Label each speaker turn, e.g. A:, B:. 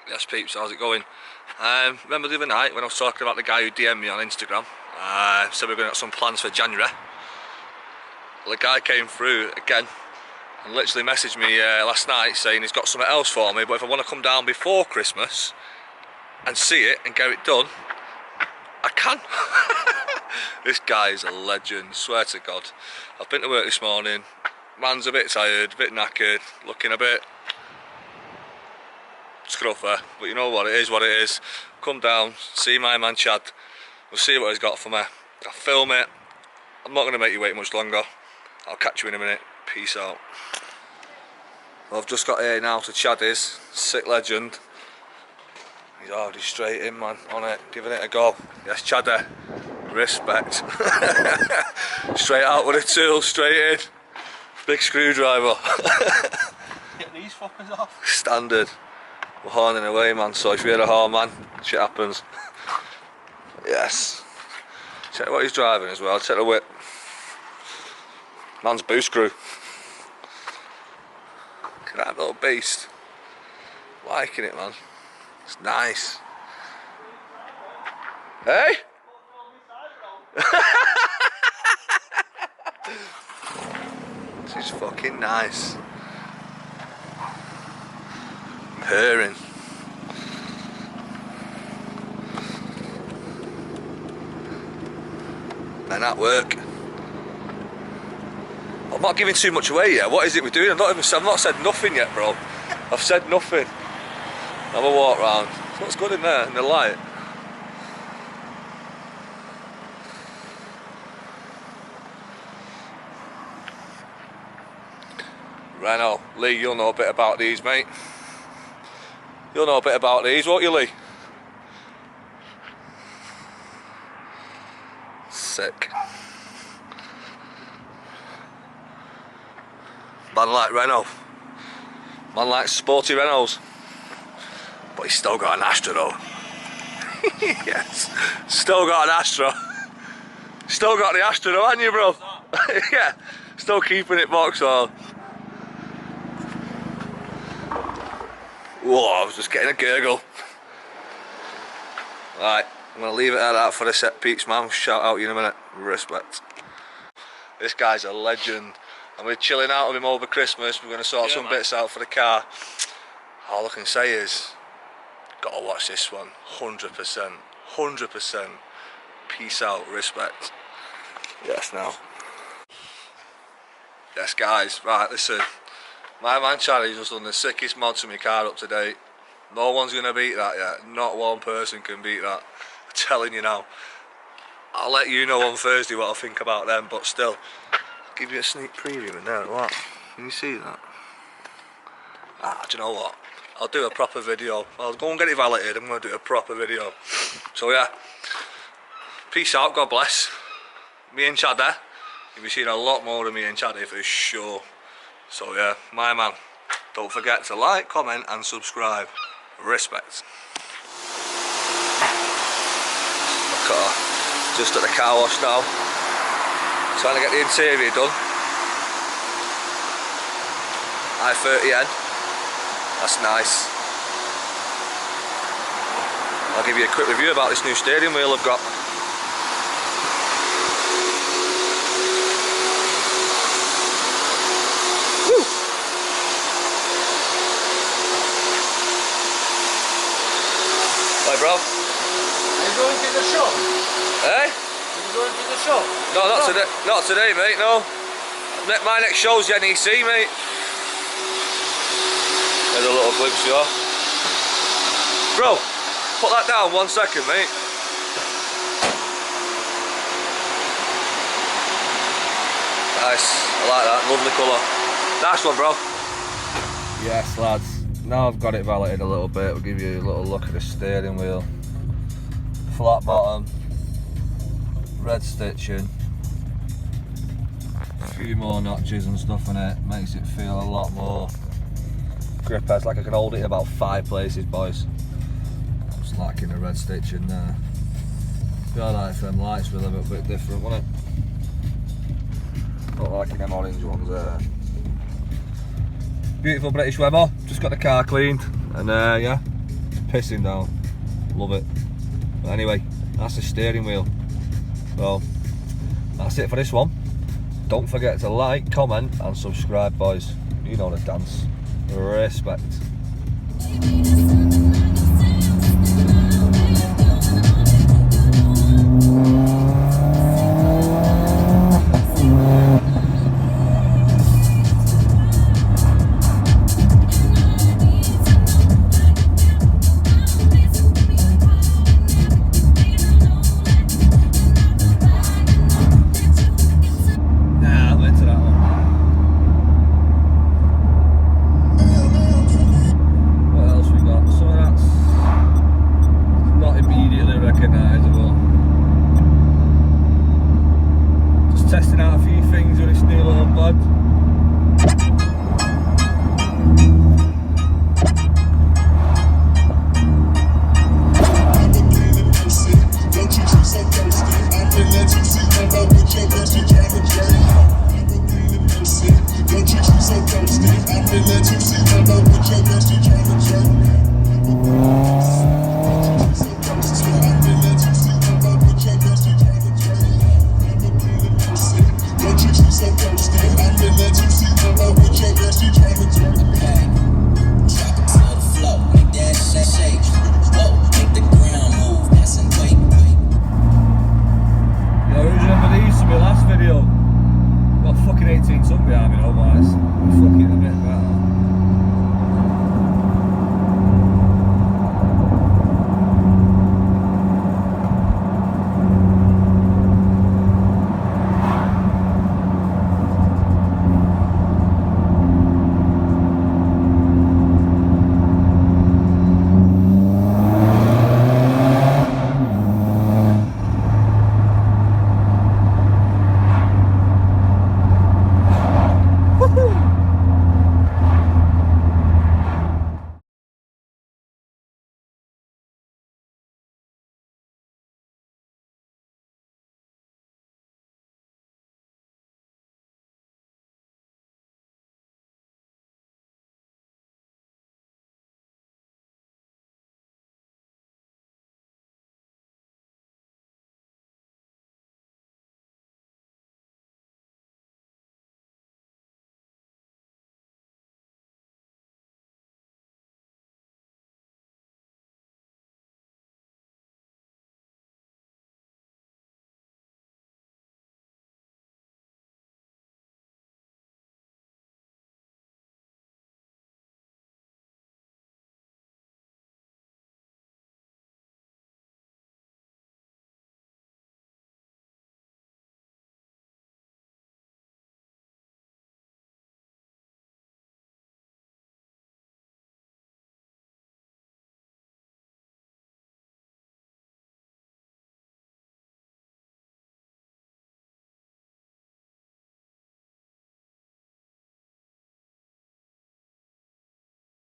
A: Yes, peeps, how's it going? Remember the other night when I was talking about the guy who DM'd me on Instagram? Said we were going to have some plans for January. Well, the guy came through again and literally messaged me last night saying he's got something else for me, but if I want to come down before Christmas and see it and get it done, I can. This guy is a legend, swear to God. I've been to work this morning, man's a bit tired, a bit knackered, looking a bit scruffer, but you know what, it is what it is. Come down, see my man Chad, we'll see what he's got for me. I'll film it. I'm not going to make you wait much longer. I'll catch you in a minute. Peace out. Well, I've just got here now to Chad is, sick legend. He's already straight in, man, on it, giving it a go. Yes, Chadder, respect. Straight out with a tool, straight in. Big screwdriver.
B: Get these fuckers off.
A: Standard. We're horning away, man, so if you hear a horn, man, shit happens. Yes. Check what he's driving as well, check the whip. Man's boost screw. Look at that little beast. Liking it, man. It's nice. Hey? This is fucking nice. Purring. Men at work. I'm not giving too much away yet. What is it we're doing? I've not said nothing yet, bro. I've said nothing. Have a walk round. Looks good in there in the light. Renault, Lee, you'll know a bit about these, mate. You'll know a bit about these, won't you, Lee? Sick. Man like Renault. Man like sporty Renaults. But he's still got an Astra though. Yes. Still got an Astra. Still got the Astra though, haven't you, bro? Yeah. Still keeping it box all. Whoa, I was just getting a gurgle. Right, I'm going to leave it at that for the set, peeps, man. Shout out you in a minute. Respect. This guy's a legend. And we're chilling out with him over Christmas. We're going to sort some bits out for the car. All I can say is, gotta watch this one. 100%. 100%. Peace out. Respect. Yes, now. Yes, guys. Right, listen. My man Charlie's just done the sickest mod to my car up to date. No one's going to beat that yet. Not one person can beat that. I'm telling you now. I'll let you know on Thursday what I think about them, but still. I'll give you a sneak preview in there. What? Can you see that? Ah, do you know what? I'll do a proper video. I'll go and get it validated. I'm going to do a proper video. So yeah. Peace out. God bless. Me and Chad there. You'll be seeing a lot more of me and Chad for sure. So yeah, my man, don't forget to like, comment and subscribe. Respect. Look at her, just at the car wash now. Trying to get the interior done. i30N, that's nice. I'll give you a quick review about this new steering wheel I've got. Bro. Are
B: you going to the shop?
A: Eh?
B: Are you going to the shop?
A: No, not today, mate, no. My next show's the NEC, mate. There's a little glimpse of you. Bro, put that down 1 second, mate. Nice, I like that, lovely colour. Nice one, bro. Yes, lads. Now I've got it validated a little bit, we'll give you a little look at the steering wheel. Flat bottom, red stitching, a few more notches and stuff in it, makes it feel a lot more gripper. It's like I can hold it in about 5 places, boys. Just liking the red stitching there. Feel like if them lights were a little bit different, wouldn't it? Not liking them orange ones there. Beautiful British Weber, just got the car cleaned and yeah, pissing down. Love it. But anyway, that's the steering wheel. So that's it for this one. Don't forget to like, comment and subscribe, boys. You know the dance. Respect.